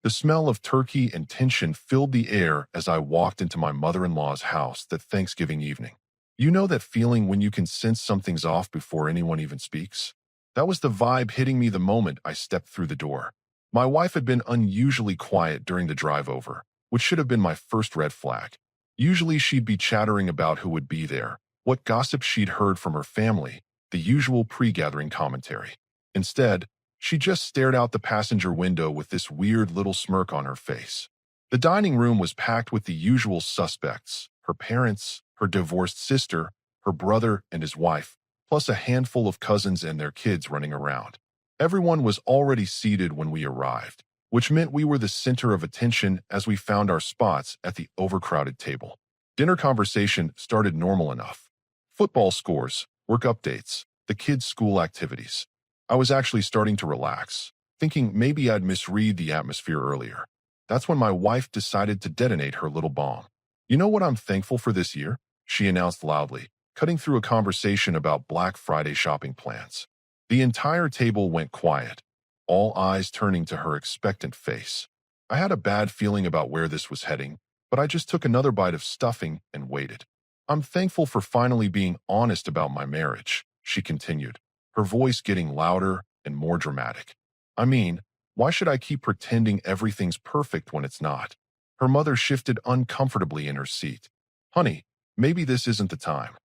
The smell of turkey and tension filled the air as I walked into my mother-in-law's house that Thanksgiving evening. You know that feeling when you can sense something's off before anyone even speaks? That was the vibe hitting me the moment I stepped through the door. My wife had been unusually quiet during the drive over, which should have been my first red flag. Usually she'd be chattering about who would be there, what gossip she'd heard from her family, the usual pre-gathering commentary. Instead, she just stared out the passenger window with this weird little smirk on her face. The dining room was packed with the usual suspects: her parents, her divorced sister, her brother and his wife, plus a handful of cousins and their kids running around. Everyone was already seated when we arrived, which meant we were the center of attention as we found our spots at the overcrowded table. Dinner conversation started normal enough. Football scores, work updates, the kids' school activities. I was actually starting to relax, thinking maybe I'd misread the atmosphere earlier. That's when my wife decided to detonate her little bomb. You know what I'm thankful for this year? She announced loudly, cutting through a conversation about Black Friday shopping plans. The entire table went quiet, all eyes turning to her expectant face. I had a bad feeling about where this was heading, but I just took another bite of stuffing and waited. I'm thankful for finally being honest about my marriage, she continued, her voice getting louder and more dramatic. I mean, why should I keep pretending everything's perfect when it's not? Her mother shifted uncomfortably in her seat. Honey, maybe this isn't the time.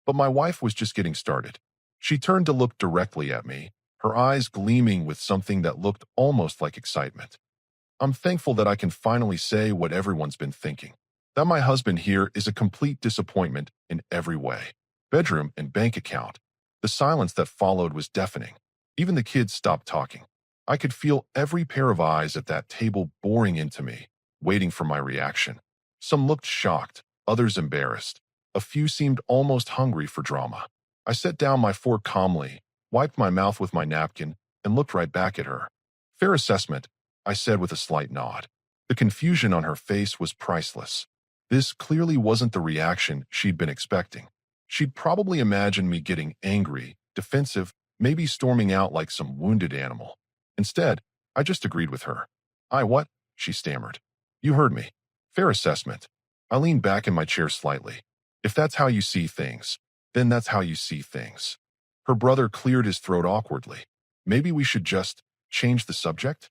But my wife was just getting started. She turned to look directly at me, her eyes gleaming with something that looked almost like excitement. I'm thankful that I can finally say what everyone's been thinking. That my husband here is a complete disappointment in every way. Bedroom and bank account. The silence that followed was deafening. Even the kids stopped talking. I could feel every pair of eyes at that table boring into me, waiting for my reaction. Some looked shocked, others embarrassed. A few seemed almost hungry for drama. I set down my fork calmly, wiped my mouth with my napkin, and looked right back at her. Fair assessment, I said with a slight nod. The confusion on her face was priceless. This clearly wasn't the reaction she'd been expecting. She'd probably imagined me getting angry, defensive, maybe storming out like some wounded animal. Instead, I just agreed with her. What? She stammered. You heard me. Fair assessment. I leaned back in my chair slightly. If that's how you see things, then that's how you see things. Her brother cleared his throat awkwardly. Maybe we should just change the subject?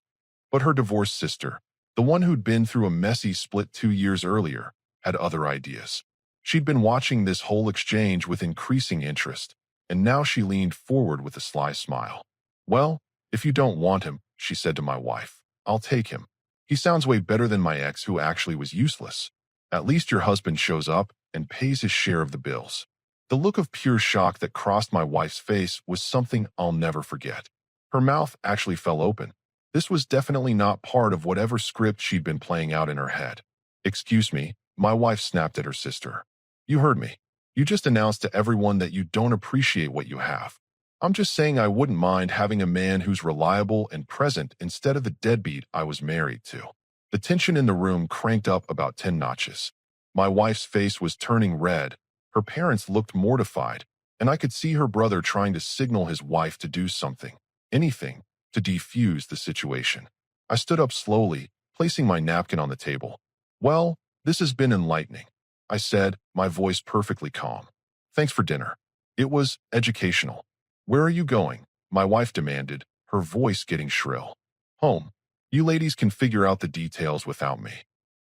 But her divorced sister, the one who'd been through a messy split 2 years earlier, had other ideas. She'd been watching this whole exchange with increasing interest, and now she leaned forward with a sly smile. Well, if you don't want him, she said to my wife, I'll take him. He sounds way better than my ex who actually was useless. At least your husband shows up and pays his share of the bills. The look of pure shock that crossed my wife's face was something I'll never forget. Her mouth actually fell open. This was definitely not part of whatever script she'd been playing out in her head. Excuse me, my wife snapped at her sister. You heard me. You just announced to everyone that you don't appreciate what you have. I'm just saying I wouldn't mind having a man who's reliable and present instead of the deadbeat I was married to. The tension in the room cranked up about 10 notches. My wife's face was turning red. Her parents looked mortified, and I could see her brother trying to signal his wife to do something, anything, to defuse the situation. I stood up slowly, placing my napkin on the table. Well, this has been enlightening, I said, my voice perfectly calm. Thanks for dinner. It was educational. Where are you going? My wife demanded, her voice getting shrill. Home. You ladies can figure out the details without me.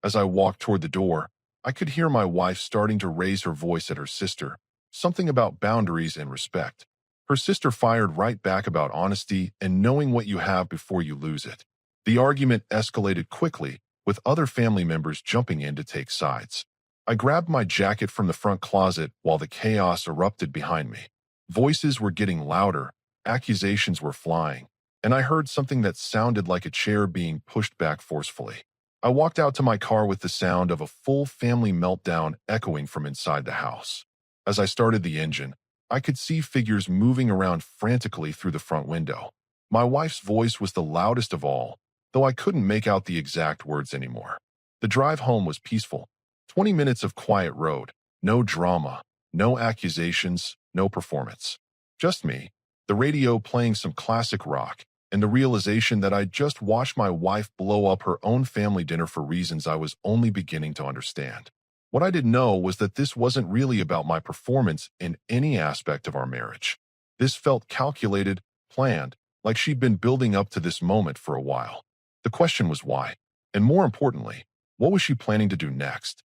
As I walked toward the door, I could hear my wife starting to raise her voice at her sister, something about boundaries and respect. Her sister fired right back about honesty and knowing what you have before you lose it. The argument escalated quickly, with other family members jumping in to take sides. I grabbed my jacket from the front closet while the chaos erupted behind me. Voices were getting louder, accusations were flying, and I heard something that sounded like a chair being pushed back forcefully. I walked out to my car with the sound of a full family meltdown echoing from inside the house. As I started the engine, I could see figures moving around frantically through the front window. My wife's voice was the loudest of all, though I couldn't make out the exact words anymore. The drive home was peaceful. 20 minutes of quiet road, no drama, no accusations, no performance. Just me, the radio playing some classic rock, and the realization that I'd just watched my wife blow up her own family dinner for reasons I was only beginning to understand. What I didn't know was that this wasn't really about my performance in any aspect of our marriage. This felt calculated, planned, like she'd been building up to this moment for a while. The question was why, and more importantly, what was she planning to do next?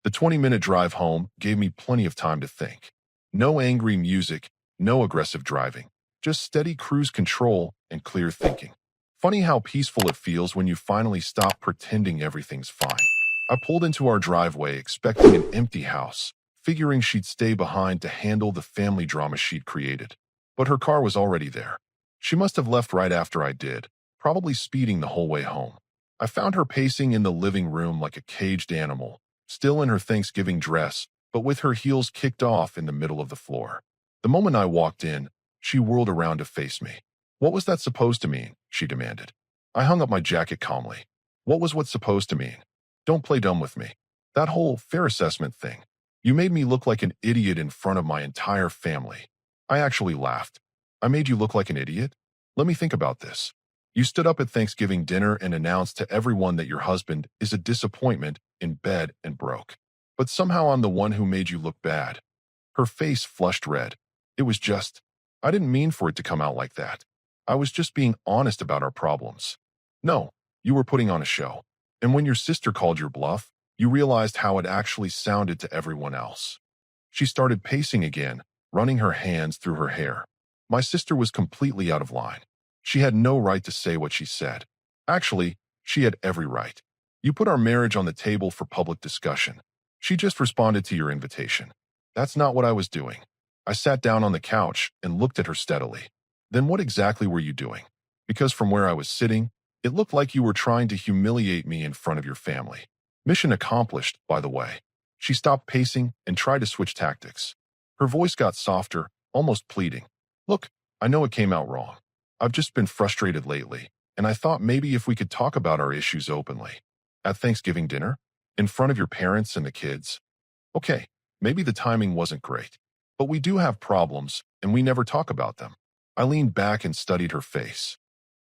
The 20-minute drive home gave me plenty of time to think. No angry music, no aggressive driving, just steady cruise control and clear thinking. Funny how peaceful it feels when you finally stop pretending everything's fine. I pulled into our driveway expecting an empty house, figuring she'd stay behind to handle the family drama she'd created. But her car was already there. She must have left right after I did, probably speeding the whole way home. I found her pacing in the living room like a caged animal, still in her Thanksgiving dress, but with her heels kicked off in the middle of the floor. The moment I walked in, she whirled around to face me. "What was that supposed to mean?" she demanded. I hung up my jacket calmly. What's supposed to mean? Don't play dumb with me. That whole fair assessment thing. You made me look like an idiot in front of my entire family. I actually laughed. I made you look like an idiot? Let me think about this. You stood up at Thanksgiving dinner and announced to everyone that your husband is a disappointment, in bed and broke. But somehow I'm the one who made you look bad. Her face flushed red. It was just, I didn't mean for it to come out like that. I was just being honest about our problems. No, you were putting on a show. And when your sister called your bluff, you realized how it actually sounded to everyone else. She started pacing again, running her hands through her hair. My sister was completely out of line. She had no right to say what she said. Actually, she had every right. You put our marriage on the table for public discussion. She just responded to your invitation. That's not what I was doing. I sat down on the couch and looked at her steadily. Then what exactly were you doing? Because from where I was sitting, it looked like you were trying to humiliate me in front of your family. Mission accomplished, by the way. She stopped pacing and tried to switch tactics. Her voice got softer, almost pleading. Look, I know it came out wrong. I've just been frustrated lately, and I thought maybe if we could talk about our issues openly. At Thanksgiving dinner? In front of your parents and the kids? Okay, maybe the timing wasn't great. But we do have problems, and we never talk about them. I leaned back and studied her face.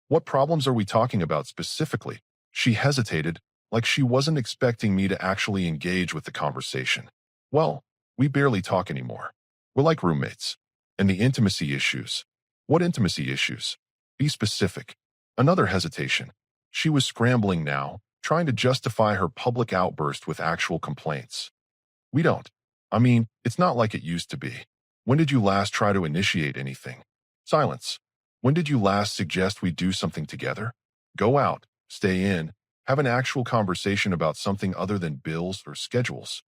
What problems are we talking about specifically? She hesitated, like she wasn't expecting me to actually engage with the conversation. Well, we barely talk anymore. We're like roommates. And the intimacy issues. What intimacy issues? Be specific. Another hesitation. She was scrambling now, trying to justify her public outburst with actual complaints. We don't. I mean, it's not like it used to be. When did you last try to initiate anything? Silence. When did you last suggest we do something together? Go out, stay in, have an actual conversation about something other than bills or schedules.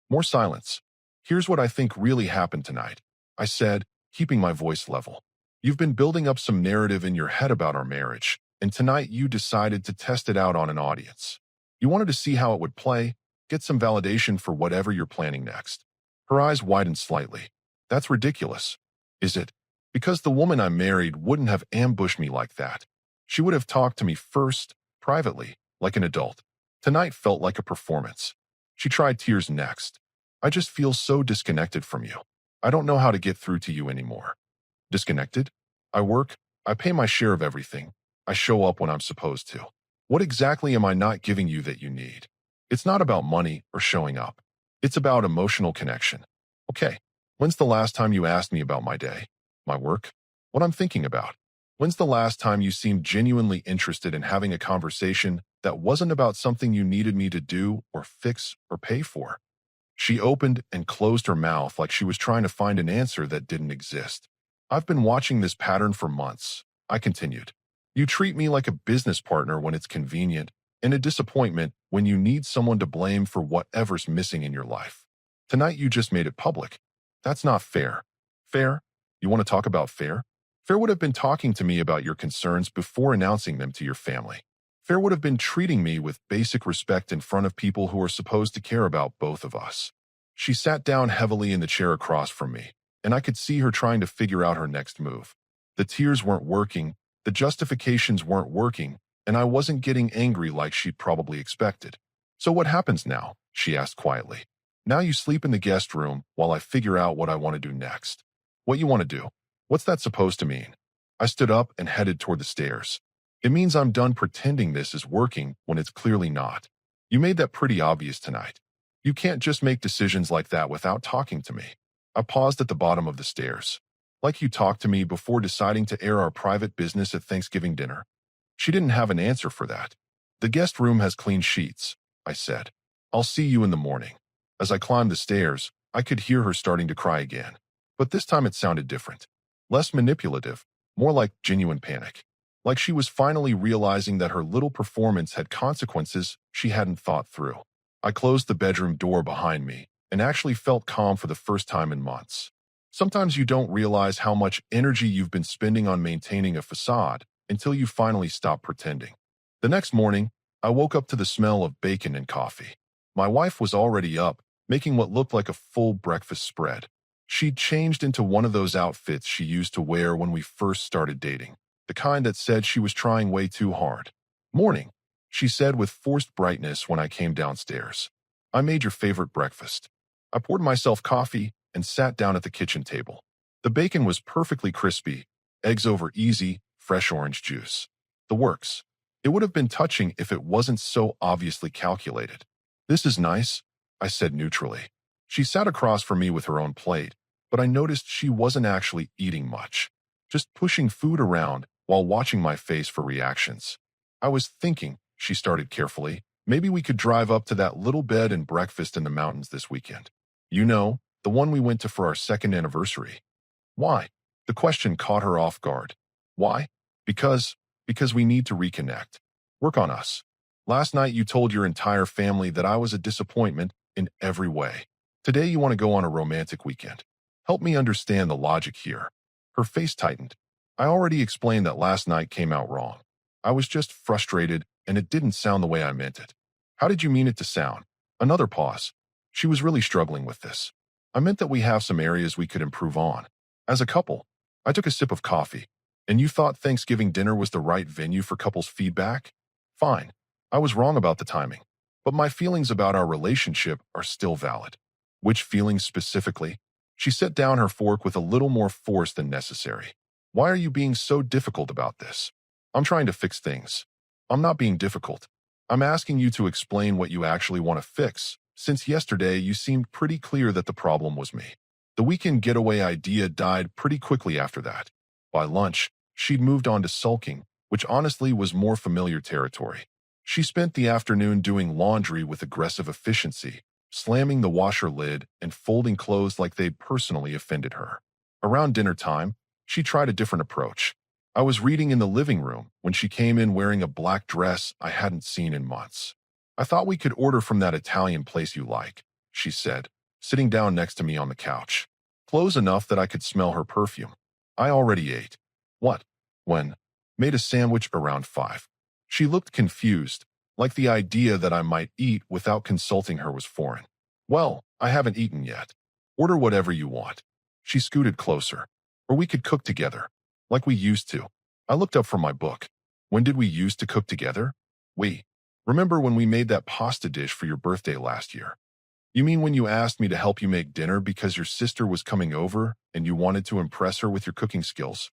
More silence. Here's what I think really happened tonight, I said, keeping my voice level. You've been building up some narrative in your head about our marriage, and tonight you decided to test it out on an audience. You wanted to see how it would play, get some validation for whatever you're planning next. Her eyes widened slightly. That's ridiculous. Is it? Because the woman I married wouldn't have ambushed me like that. She would have talked to me first, privately, like an adult. Tonight felt like a performance. She tried tears next. I just feel so disconnected from you. I don't know how to get through to you anymore. Disconnected? I work, I pay my share of everything. I show up when I'm supposed to. What exactly am I not giving you that you need? It's not about money or showing up. It's about emotional connection. Okay, when's the last time you asked me about my day? My work? What I'm thinking about? When's the last time you seemed genuinely interested in having a conversation that wasn't about something you needed me to do or fix or pay for? She opened and closed her mouth like she was trying to find an answer that didn't exist. I've been watching this pattern for months, I continued. You treat me like a business partner when it's convenient, and a disappointment when you need someone to blame for whatever's missing in your life. Tonight you just made it public. That's not fair. Fair? You want to talk about fair? Fair would have been talking to me about your concerns before announcing them to your family. Fair would have been treating me with basic respect in front of people who are supposed to care about both of us. She sat down heavily in the chair across from me, and I could see her trying to figure out her next move. The tears weren't working, the justifications weren't working, and I wasn't getting angry like she'd probably expected. So what happens now? She asked quietly. Now you sleep in the guest room while I figure out what I want to do next. What you want to do? What's that supposed to mean? I stood up and headed toward the stairs. It means I'm done pretending this is working when it's clearly not. You made that pretty obvious tonight. You can't just make decisions like that without talking to me. I paused at the bottom of the stairs. Like you talked to me before deciding to air our private business at Thanksgiving dinner. She didn't have an answer for that. The guest room has clean sheets, I said. I'll see you in the morning. As I climbed the stairs, I could hear her starting to cry again. But this time it sounded different. Less manipulative, more like genuine panic. Like she was finally realizing that her little performance had consequences she hadn't thought through. I closed the bedroom door behind me and actually felt calm for the first time in months. Sometimes you don't realize how much energy you've been spending on maintaining a facade until you finally stop pretending. The next morning, I woke up to the smell of bacon and coffee. My wife was already up, making what looked like a full breakfast spread. She'd changed into one of those outfits she used to wear when we first started dating, the kind that said she was trying way too hard. Morning, she said with forced brightness when I came downstairs. I made your favorite breakfast. I poured myself coffee and sat down at the kitchen table. The bacon was perfectly crispy, eggs over easy, fresh orange juice. The works. It would have been touching if it wasn't so obviously calculated. This is nice, I said neutrally. She sat across from me with her own plate, but I noticed she wasn't actually eating much, just pushing food around while watching my face for reactions. I was thinking, she started carefully, maybe we could drive up to that little bed and breakfast in the mountains this weekend. You know, the one we went to for our second anniversary. Why? The question caught her off guard. Why? Because we need to reconnect. Work on us. Last night you told your entire family that I was a disappointment in every way. Today you want to go on a romantic weekend. Help me understand the logic here. Her face tightened. I already explained that last night came out wrong. I was just frustrated and it didn't sound the way I meant it. How did you mean it to sound? Another pause. She was really struggling with this. I meant that we have some areas we could improve on. As a couple, I took a sip of coffee. And you thought Thanksgiving dinner was the right venue for couples' feedback? Fine. I was wrong about the timing. But my feelings about our relationship are still valid. Which feelings specifically? She set down her fork with a little more force than necessary. Why are you being so difficult about this? I'm trying to fix things. I'm not being difficult. I'm asking you to explain what you actually want to fix, since yesterday you seemed pretty clear that the problem was me. The weekend getaway idea died pretty quickly after that. By lunch, she'd moved on to sulking, which honestly was more familiar territory. She spent the afternoon doing laundry with aggressive efficiency, slamming the washer lid and folding clothes like they'd personally offended her. Around dinner time, she tried a different approach. I was reading in the living room when she came in wearing a black dress I hadn't seen in months. I thought we could order from that Italian place you like, she said, sitting down next to me on the couch. Close enough that I could smell her perfume. I already ate. What? When? Made a sandwich around 5. She looked confused, like the idea that I might eat without consulting her was foreign. Well, I haven't eaten yet. Order whatever you want. She scooted closer. Or we could cook together, like we used to. I looked up from my book. When did we used to cook together? We. Remember when we made that pasta dish for your birthday last year? You mean when you asked me to help you make dinner because your sister was coming over and you wanted to impress her with your cooking skills?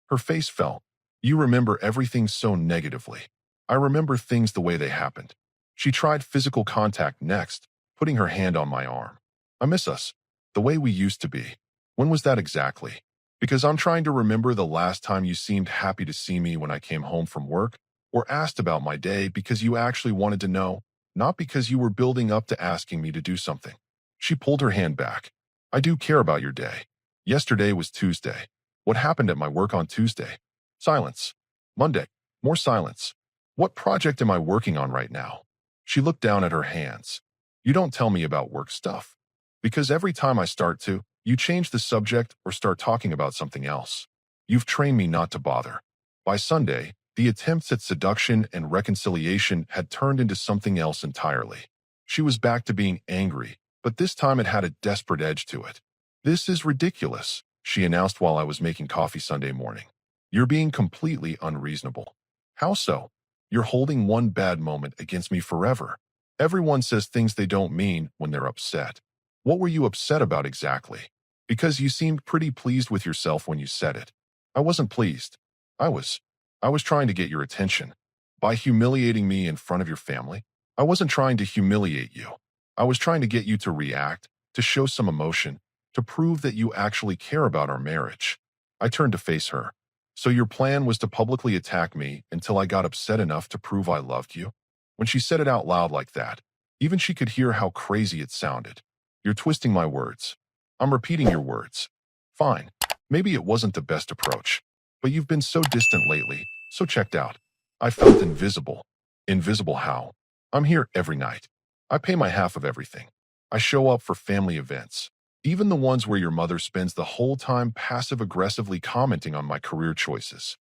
Her face fell. You remember everything so negatively. I remember things the way they happened. She tried physical contact next, putting her hand on my arm. I miss us. The way we used to be. When was that exactly? Because I'm trying to remember the last time you seemed happy to see me when I came home from work, or asked about my day because you actually wanted to know, not because you were building up to asking me to do something. She pulled her hand back. I do care about your day. Yesterday was Tuesday. What happened at my work on Tuesday? Silence. Monday. More silence. What project am I working on right now? She looked down at her hands. You don't tell me about work stuff. Because every time I start to, you change the subject or start talking about something else. You've trained me not to bother. By Sunday, the attempts at seduction and reconciliation had turned into something else entirely. She was back to being angry, but this time it had a desperate edge to it. This is ridiculous, she announced while I was making coffee Sunday morning. You're being completely unreasonable. How so? You're holding one bad moment against me forever. Everyone says things they don't mean when they're upset. What were you upset about exactly? Because you seemed pretty pleased with yourself when you said it. I wasn't pleased. I was. I was trying to get your attention. By humiliating me in front of your family, I wasn't trying to humiliate you. I was trying to get you to react, to show some emotion, to prove that you actually care about our marriage. I turned to face her. So your plan was to publicly attack me until I got upset enough to prove I loved you? When she said it out loud like that, even she could hear how crazy it sounded. You're twisting my words. I'm repeating your words. Fine. Maybe it wasn't the best approach. But you've been so distant lately, so checked out. I felt invisible. Invisible how? I'm here every night. I pay my half of everything. I show up for family events, even the ones where your mother spends the whole time passive-aggressively commenting on my career choices.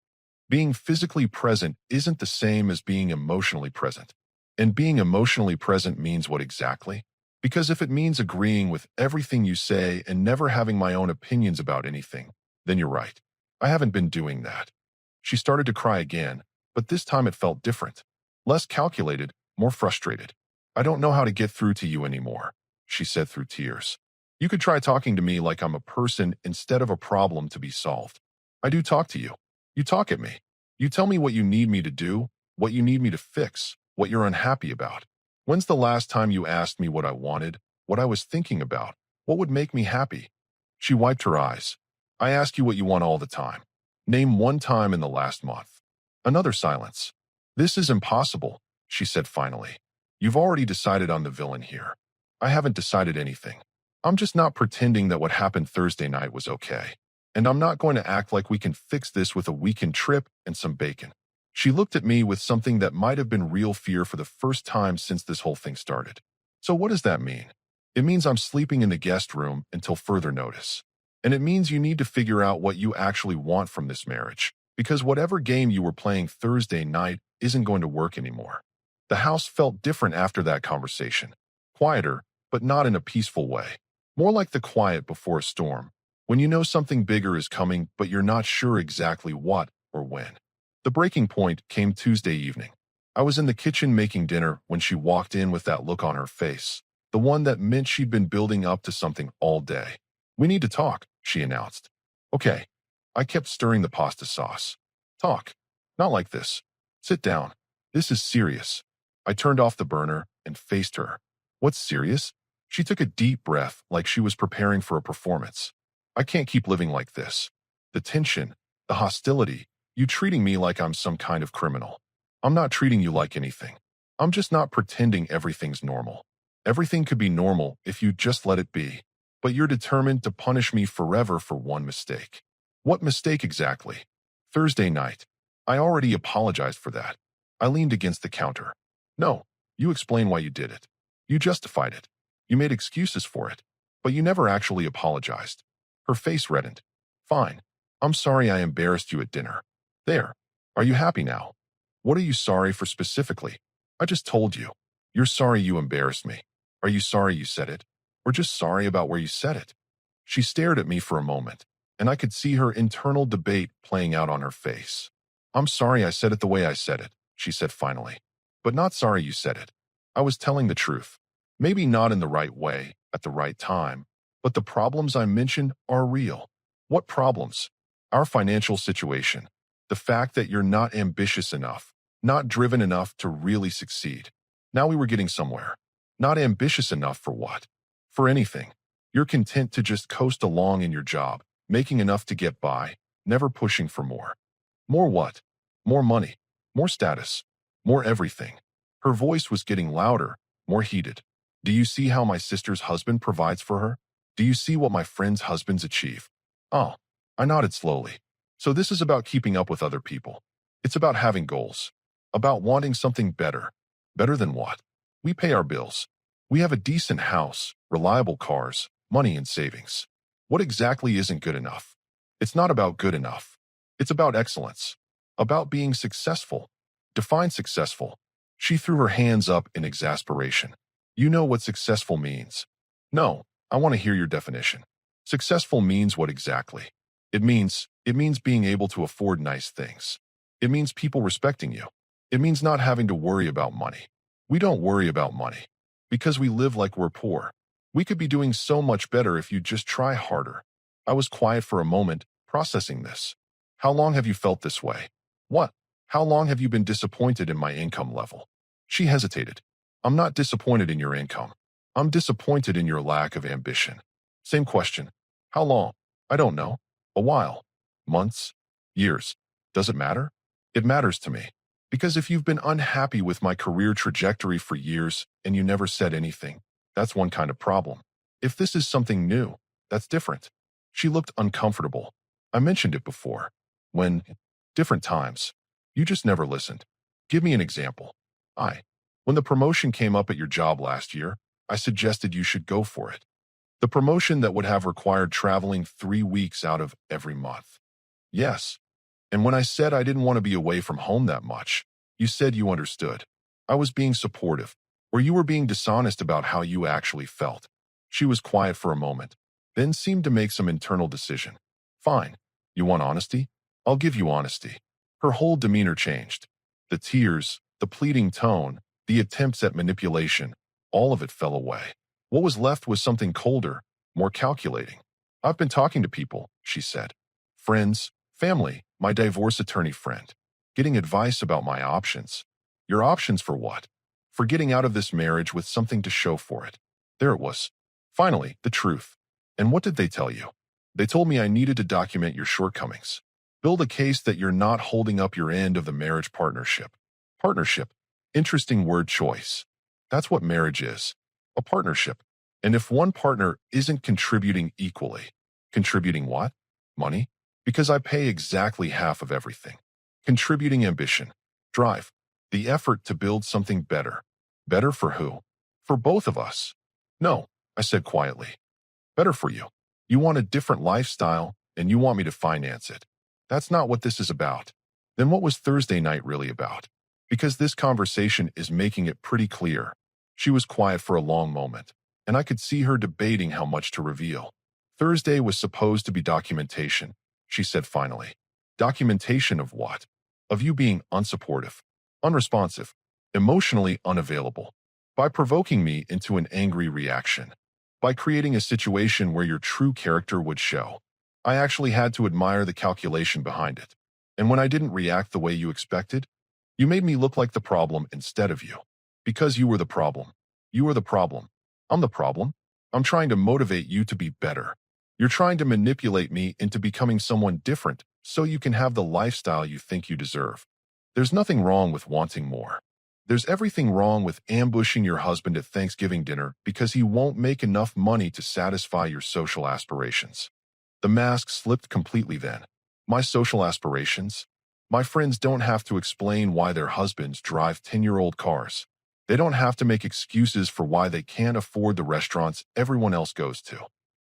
Being physically present isn't the same as being emotionally present. And being emotionally present means what exactly? Because if it means agreeing with everything you say and never having my own opinions about anything, then you're right. I haven't been doing that. She started to cry again, but this time it felt different. Less calculated, more frustrated. I don't know how to get through to you anymore, she said through tears. You could try talking to me like I'm a person instead of a problem to be solved. I do talk to you. You talk at me. You tell me what you need me to do, what you need me to fix, what you're unhappy about. When's the last time you asked me what I wanted, what I was thinking about, what would make me happy? She wiped her eyes. I ask you what you want all the time. Name one time in the last month. Another silence. This is impossible, she said finally. You've already decided on the villain here. I haven't decided anything. I'm just not pretending that what happened Thursday night was okay. And I'm not going to act like we can fix this with a weekend trip and some bacon. She looked at me with something that might have been real fear for the first time since this whole thing started. So what does that mean? It means I'm sleeping in the guest room until further notice. And it means you need to figure out what you actually want from this marriage, because whatever game you were playing Thursday night isn't going to work anymore. The house felt different after that conversation. Quieter, but not in a peaceful way. More like the quiet before a storm, when you know something bigger is coming, but you're not sure exactly what or when. The breaking point came Tuesday evening. I was in the kitchen making dinner when she walked in with that look on her face, the one that meant she'd been building up to something all day. We need to talk, she announced. Okay. I kept stirring the pasta sauce. Talk. Not like this. Sit down. This is serious. I turned off the burner and faced her. What's serious? She took a deep breath like she was preparing for a performance. I can't keep living like this. The tension, the hostility, you treating me like I'm some kind of criminal. I'm not treating you like anything. I'm just not pretending everything's normal. Everything could be normal if you just let it be. But you're determined to punish me forever for one mistake. What mistake exactly? Thursday night. I already apologized for that. I leaned against the counter. No, you explain why you did it. You justified it. You made excuses for it. But you never actually apologized. Her face reddened. Fine. I'm sorry I embarrassed you at dinner. There. Are you happy now? What are you sorry for specifically? I just told you. You're sorry you embarrassed me. Are you sorry you said it? Or just sorry about where you said it? She stared at me for a moment, and I could see her internal debate playing out on her face. I'm sorry I said it the way I said it, she said finally. But not sorry you said it. I was telling the truth. Maybe not in the right way, at the right time, but the problems I mentioned are real. What problems? Our financial situation. The fact that you're not ambitious enough, not driven enough to really succeed. Now we were getting somewhere. Not ambitious enough for what? For anything. You're content to just coast along in your job, making enough to get by, never pushing for more. More what? More money, more status, more everything. Her voice was getting louder, more heated. Do you see how my sister's husband provides for her? Do you see what my friends' husbands achieve? Oh, I nodded slowly. So this is about keeping up with other people. It's about having goals. About wanting something better. Better than what? We pay our bills. We have a decent house, reliable cars, money and savings. What exactly isn't good enough? It's not about good enough. It's about excellence. About being successful. Define successful. She threw her hands up in exasperation. You know what successful means. No, I want to hear your definition. Successful means what exactly? It means being able to afford nice things. It means people respecting you. It means not having to worry about money. We don't worry about money because we live like we're poor. We could be doing so much better if you just try harder. I was quiet for a moment, processing this. How long have you felt this way? What? How long have you been disappointed in my income level? She hesitated. I'm not disappointed in your income. I'm disappointed in your lack of ambition. Same question. How long? I don't know. A while. Months? Years? Does it matter? It matters to me. Because if you've been unhappy with my career trajectory for years and you never said anything, that's one kind of problem. If this is something new, that's different. She looked uncomfortable. I mentioned it before. When, different times, you just never listened. Give me an example. When the promotion came up at your job last year, I suggested you should go for it. The promotion that would have required traveling 3 weeks out of every month. Yes. And when I said I didn't want to be away from home that much, you said you understood. I was being supportive, or you were being dishonest about how you actually felt. She was quiet for a moment, then seemed to make some internal decision. Fine. You want honesty? I'll give you honesty. Her whole demeanor changed. The tears, the pleading tone, the attempts at manipulation, all of it fell away. What was left was something colder, more calculating. I've been talking to people, she said. Friends, family, my divorce attorney friend. Getting advice about my options. Your options for what? For getting out of this marriage with something to show for it. There it was. Finally, the truth. And what did they tell you? They told me I needed to document your shortcomings. Build a case that you're not holding up your end of the marriage partnership. Partnership. Interesting word choice. That's what marriage is. A partnership. And if one partner isn't contributing equally, contributing what? Money? Because I pay exactly half of everything. Contributing ambition. Drive. The effort to build something better. Better for who? For both of us. No, I said quietly. Better for you. You want a different lifestyle, and you want me to finance it. That's not what this is about. Then what was Thursday night really about? Because this conversation is making it pretty clear. She was quiet for a long moment, and I could see her debating how much to reveal. Thursday was supposed to be documentation, she said finally. Documentation of what? Of you being unsupportive, unresponsive, emotionally unavailable. By provoking me into an angry reaction. By creating a situation where your true character would show. I actually had to admire the calculation behind it. And when I didn't react the way you expected, you made me look like the problem instead of you. Because you were the problem. You were the problem. I'm the problem. I'm trying to motivate you to be better. You're trying to manipulate me into becoming someone different so you can have the lifestyle you think you deserve. There's nothing wrong with wanting more. There's everything wrong with ambushing your husband at Thanksgiving dinner because he won't make enough money to satisfy your social aspirations. The mask slipped completely then. My social aspirations? My friends don't have to explain why their husbands drive 10-year-old cars. They don't have to make excuses for why they can't afford the restaurants everyone else goes to.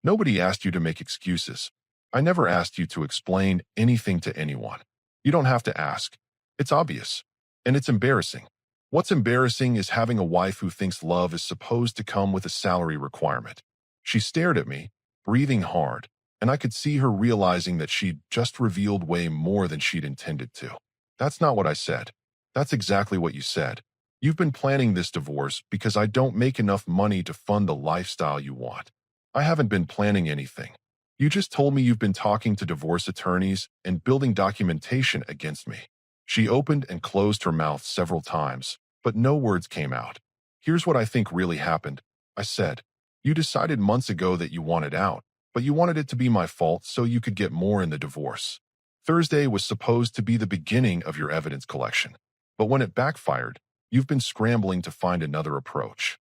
Nobody asked you to make excuses. I never asked you to explain anything to anyone. You don't have to ask. It's obvious. And it's embarrassing. What's embarrassing is having a wife who thinks love is supposed to come with a salary requirement. She stared at me, breathing hard, and I could see her realizing that she'd just revealed way more than she'd intended to. That's not what I said. That's exactly what you said. You've been planning this divorce because I don't make enough money to fund the lifestyle you want. I haven't been planning anything. You just told me you've been talking to divorce attorneys and building documentation against me. She opened and closed her mouth several times, but no words came out. Here's what I think really happened, I said. You decided months ago that you wanted out, but you wanted it to be my fault so you could get more in the divorce. Thursday was supposed to be the beginning of your evidence collection, but when it backfired, you've been scrambling to find another approach.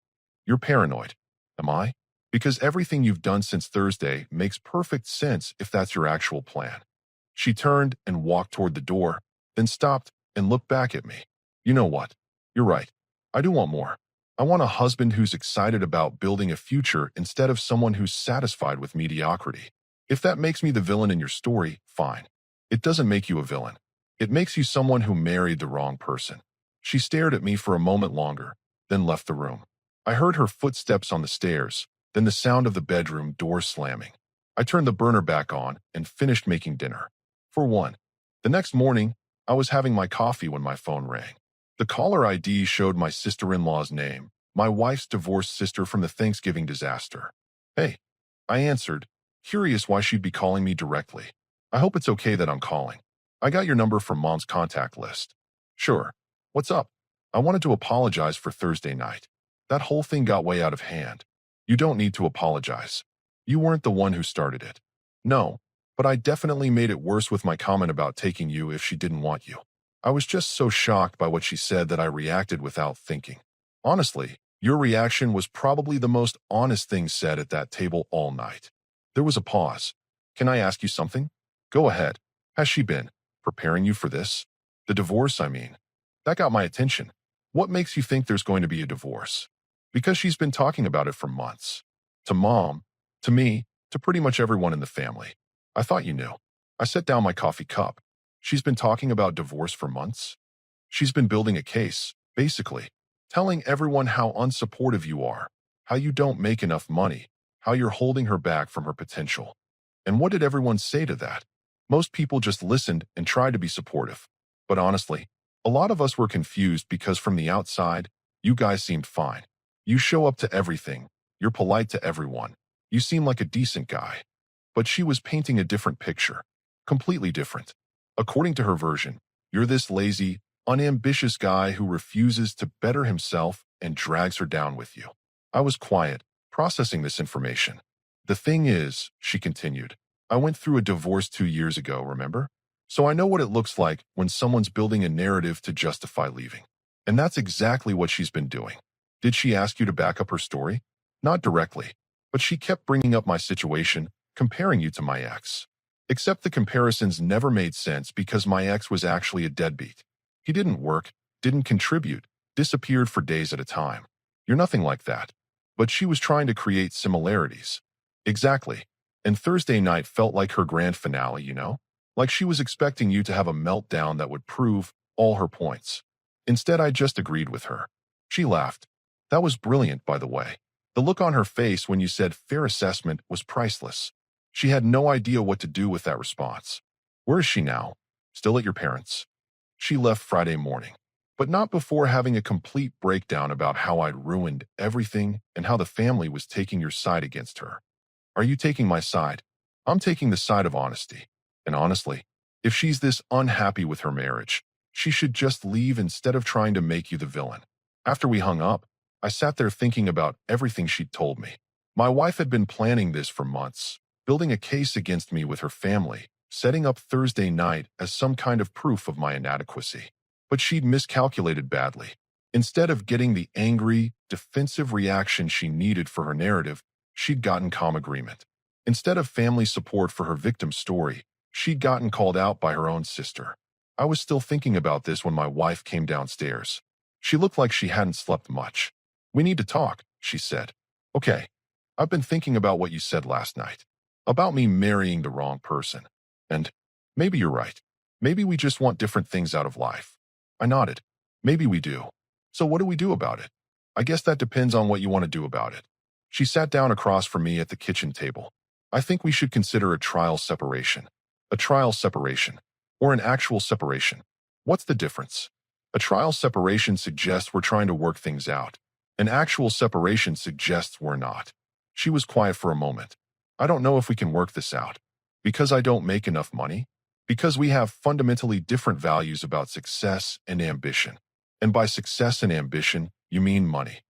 You're paranoid. Am I? Because everything you've done since Thursday makes perfect sense if that's your actual plan. She turned and walked toward the door, then stopped and looked back at me. You know what? You're right. I do want more. I want a husband who's excited about building a future instead of someone who's satisfied with mediocrity. If that makes me the villain in your story, fine. It doesn't make you a villain. It makes you someone who married the wrong person. She stared at me for a moment longer, then left the room. I heard her footsteps on the stairs, then the sound of the bedroom door slamming. I turned the burner back on and finished making dinner. For one. The next morning, I was having my coffee when my phone rang. The caller ID showed my sister-in-law's name, my wife's divorced sister from the Thanksgiving disaster. Hey, I answered, curious why she'd be calling me directly. I hope it's okay that I'm calling. I got your number from Mom's contact list. Sure. What's up? I wanted to apologize for Thursday night. That whole thing got way out of hand. You don't need to apologize. You weren't the one who started it. No, but I definitely made it worse with my comment about taking you if she didn't want you. I was just so shocked by what she said that I reacted without thinking. Honestly, your reaction was probably the most honest thing said at that table all night. There was a pause. Can I ask you something? Go ahead. Has she been preparing you for this? The divorce, I mean. That got my attention. What makes you think there's going to be a divorce? Because she's been talking about it for months. To Mom, to me, to pretty much everyone in the family. I thought you knew. I set down my coffee cup. She's been talking about divorce for months. She's been building a case, basically, telling everyone how unsupportive you are, how you don't make enough money, how you're holding her back from her potential. And what did everyone say to that? Most people just listened and tried to be supportive. But honestly, a lot of us were confused because from the outside, you guys seemed fine. You show up to everything. You're polite to everyone. You seem like a decent guy. But she was painting a different picture. Completely different. According to her version, you're this lazy, unambitious guy who refuses to better himself and drags her down with you. I was quiet, processing this information. The thing is, she continued, I went through a divorce 2 years ago, remember? So I know what it looks like when someone's building a narrative to justify leaving. And that's exactly what she's been doing. Did she ask you to back up her story? Not directly, but she kept bringing up my situation, comparing you to my ex. Except the comparisons never made sense because my ex was actually a deadbeat. He didn't work, didn't contribute, disappeared for days at a time. You're nothing like that. But she was trying to create similarities. Exactly. And Thursday night felt like her grand finale, you know? Like she was expecting you to have a meltdown that would prove all her points. Instead, I just agreed with her. She laughed. That was brilliant, by the way. The look on her face when you said fair assessment was priceless. She had no idea what to do with that response. Where is she now? Still at your parents'? She left Friday morning, but not before having a complete breakdown about how I'd ruined everything and how the family was taking your side against her. Are you taking my side? I'm taking the side of honesty. And honestly, if she's this unhappy with her marriage, she should just leave instead of trying to make you the villain. After we hung up, I sat there thinking about everything she'd told me. My wife had been planning this for months, building a case against me with her family, setting up Thursday night as some kind of proof of my inadequacy. But she'd miscalculated badly. Instead of getting the angry, defensive reaction she needed for her narrative, she'd gotten calm agreement. Instead of family support for her victim story, she'd gotten called out by her own sister. I was still thinking about this when my wife came downstairs. She looked like she hadn't slept much. We need to talk, she said. Okay. I've been thinking about what you said last night. About me marrying the wrong person. And maybe you're right. Maybe we just want different things out of life. I nodded. Maybe we do. So what do we do about it? I guess that depends on what you want to do about it. She sat down across from me at the kitchen table. I think we should consider a trial separation. A trial separation. Or an actual separation. What's the difference? A trial separation suggests we're trying to work things out. An actual separation suggests we're not. She was quiet for a moment. I don't know if we can work this out. Because I don't make enough money? Because we have fundamentally different values about success and ambition. And by success and ambition, you mean money.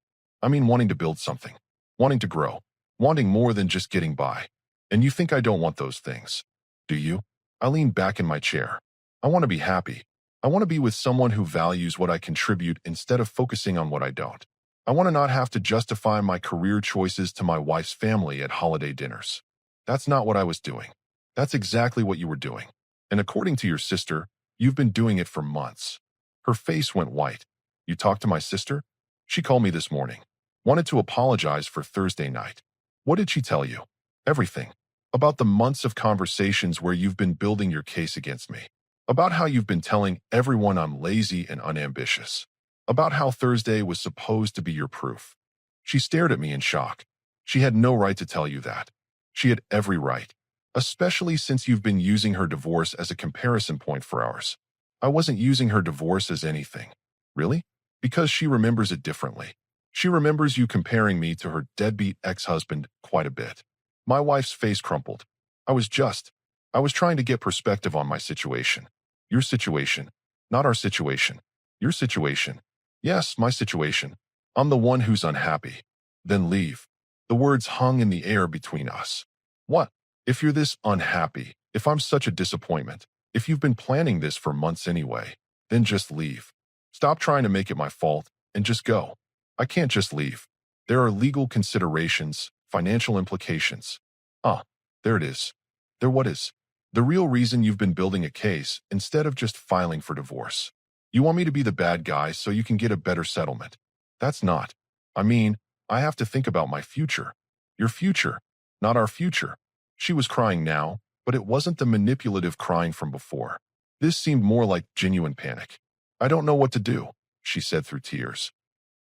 I mean wanting to build something. Wanting to grow. Wanting more than just getting by. And you think I don't want those things. Do you? I leaned back in my chair. I want to be happy. I want to be with someone who values what I contribute instead of focusing on what I don't. I want to not have to justify my career choices to my wife's family at holiday dinners. That's not what I was doing. That's exactly what you were doing. And according to your sister, you've been doing it for months. Her face went white. You talked to my sister? She called me this morning. Wanted to apologize for Thursday night. What did she tell you? Everything. About the months of conversations where you've been building your case against me. About how you've been telling everyone I'm lazy and unambitious. About how Thursday was supposed to be your proof. She stared at me in shock. She had no right to tell you that. She had every right. Especially since you've been using her divorce as a comparison point for ours. I wasn't using her divorce as anything. Really? Because she remembers it differently. She remembers you comparing me to her deadbeat ex-husband quite a bit. My wife's face crumpled. I was trying to get perspective on my situation. Your situation. Not our situation. Your situation. Yes, my situation. I'm the one who's unhappy. Then leave. The words hung in the air between us. What? If you're this unhappy, if I'm such a disappointment, if you've been planning this for months anyway, then just leave. Stop trying to make it my fault and just go. I can't just leave. There are legal considerations, financial implications. Ah, there it is. There what is? The real reason you've been building a case instead of just filing for divorce. You want me to be the bad guy so you can get a better settlement. That's not. I mean, I have to think about my future. Your future, not our future. She was crying now, but it wasn't the manipulative crying from before. This seemed more like genuine panic. I don't know what to do, she said through tears.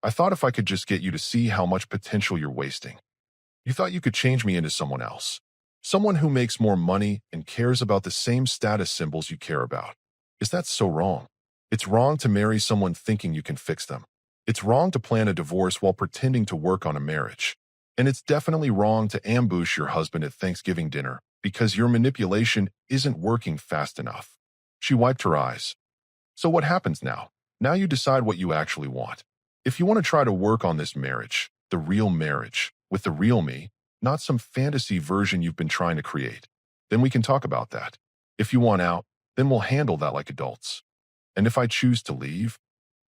I thought if I could just get you to see how much potential you're wasting. You thought you could change me into someone else. Someone who makes more money and cares about the same status symbols you care about. Is that so wrong? It's wrong to marry someone thinking you can fix them. It's wrong to plan a divorce while pretending to work on a marriage. And it's definitely wrong to ambush your husband at Thanksgiving dinner because your manipulation isn't working fast enough. She wiped her eyes. So what happens now? Now you decide what you actually want. If you want to try to work on this marriage, the real marriage, with the real me, not some fantasy version you've been trying to create, then we can talk about that. If you want out, then we'll handle that like adults. And if I choose to leave,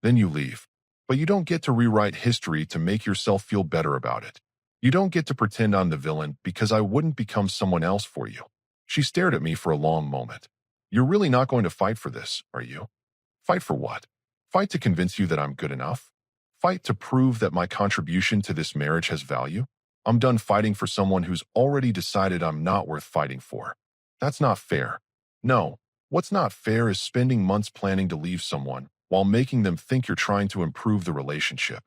then you leave. But you don't get to rewrite history to make yourself feel better about it. You don't get to pretend I'm the villain because I wouldn't become someone else for you. She stared at me for a long moment. You're really not going to fight for this, are you? Fight for what? Fight to convince you that I'm good enough? Fight to prove that my contribution to this marriage has value? I'm done fighting for someone who's already decided I'm not worth fighting for. That's not fair. No, what's not fair is spending months planning to leave someone while making them think you're trying to improve the relationship.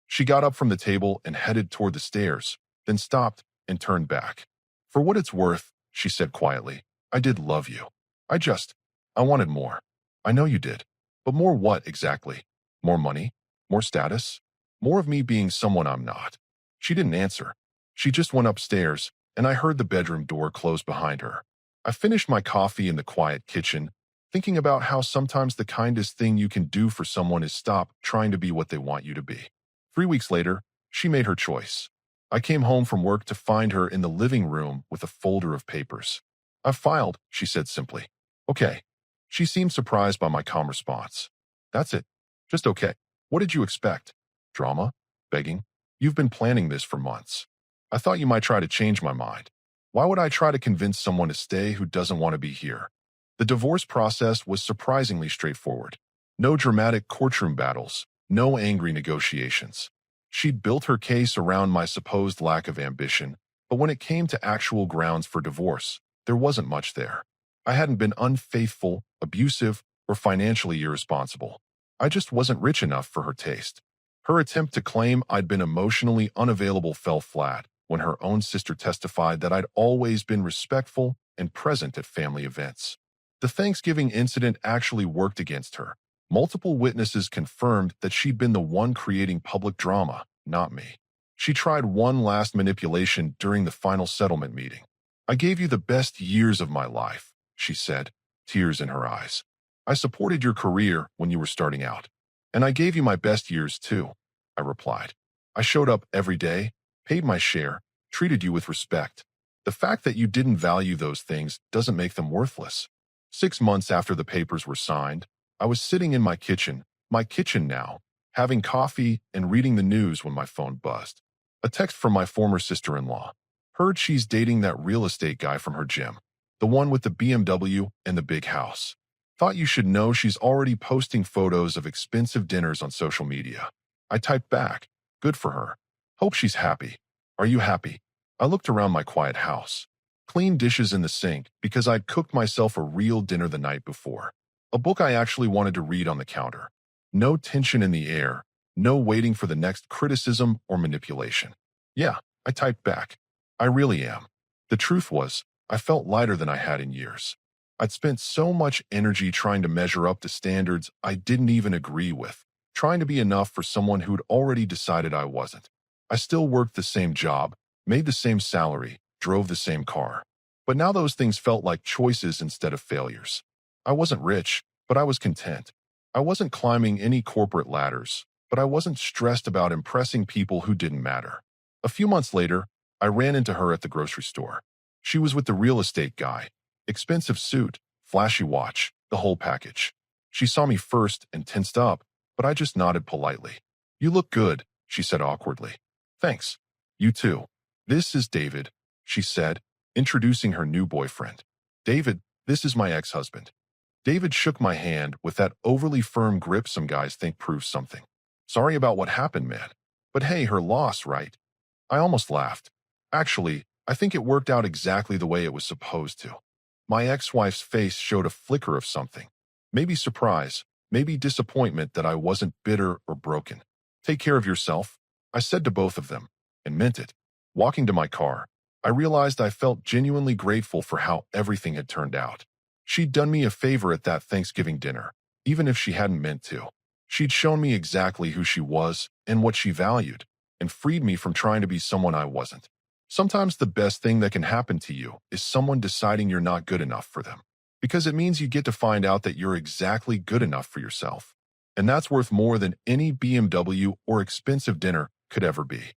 She got up from the table and headed toward the stairs, then stopped and turned back. For what it's worth, she said quietly, I did love you. I wanted more. I know you did. But more what exactly? More money? More status? More of me being someone I'm not? She didn't answer. She just went upstairs, and I heard the bedroom door close behind her. I finished my coffee in the quiet kitchen, thinking about how sometimes the kindest thing you can do for someone is stop trying to be what they want you to be. 3 weeks later, she made her choice. I came home from work to find her in the living room with a folder of papers. I've filed, she said simply. Okay. She seemed surprised by my calm response. That's it. Just okay. What did you expect? Drama? Begging? You've been planning this for months. I thought you might try to change my mind. Why would I try to convince someone to stay who doesn't want to be here? The divorce process was surprisingly straightforward. No dramatic courtroom battles, no angry negotiations. She'd built her case around my supposed lack of ambition, but when it came to actual grounds for divorce, there wasn't much there. I hadn't been unfaithful, abusive, or financially irresponsible. I just wasn't rich enough for her taste. Her attempt to claim I'd been emotionally unavailable fell flat when her own sister testified that I'd always been respectful and present at family events. The Thanksgiving incident actually worked against her. Multiple witnesses confirmed that she'd been the one creating public drama, not me. She tried one last manipulation during the final settlement meeting. I gave you the best years of my life, she said, tears in her eyes. I supported your career when you were starting out. And I gave you my best years too, I replied. I showed up every day, paid my share, treated you with respect. The fact that you didn't value those things doesn't make them worthless. 6 months after the papers were signed, I was sitting in my kitchen now, having coffee and reading the news when my phone buzzed. A text from my former sister-in-law. Heard she's dating that real estate guy from her gym, the one with the BMW and the big house. Thought you should know she's already posting photos of expensive dinners on social media. I typed back, good for her. Hope she's happy. Are you happy? I looked around my quiet house. Clean dishes in the sink because I'd cooked myself a real dinner the night before. A book I actually wanted to read on the counter. No tension in the air, no waiting for the next criticism or manipulation. Yeah, I typed back. I really am. The truth was, I felt lighter than I had in years. I'd spent so much energy trying to measure up to standards I didn't even agree with, trying to be enough for someone who'd already decided I wasn't. I still worked the same job, made the same salary, drove the same car. But now those things felt like choices instead of failures. I wasn't rich, but I was content. I wasn't climbing any corporate ladders, but I wasn't stressed about impressing people who didn't matter. A few months later, I ran into her at the grocery store. She was with the real estate guy. Expensive suit, flashy watch, the whole package. She saw me first and tensed up, but I just nodded politely. "You look good," she said awkwardly. "Thanks. You too. This is David," she said, introducing her new boyfriend. "David, this is my ex-husband." David shook my hand with that overly firm grip some guys think proves something. "Sorry about what happened, man. But hey, her loss, right?" I almost laughed. Actually, I think it worked out exactly the way it was supposed to. My ex-wife's face showed a flicker of something. Maybe surprise, maybe disappointment that I wasn't bitter or broken. "Take care of yourself," I said to both of them, and meant it. Walking to my car, I realized I felt genuinely grateful for how everything had turned out. She'd done me a favor at that Thanksgiving dinner, even if she hadn't meant to. She'd shown me exactly who she was and what she valued, and freed me from trying to be someone I wasn't. Sometimes the best thing that can happen to you is someone deciding you're not good enough for them, because it means you get to find out that you're exactly good enough for yourself. And that's worth more than any BMW or expensive dinner could ever be.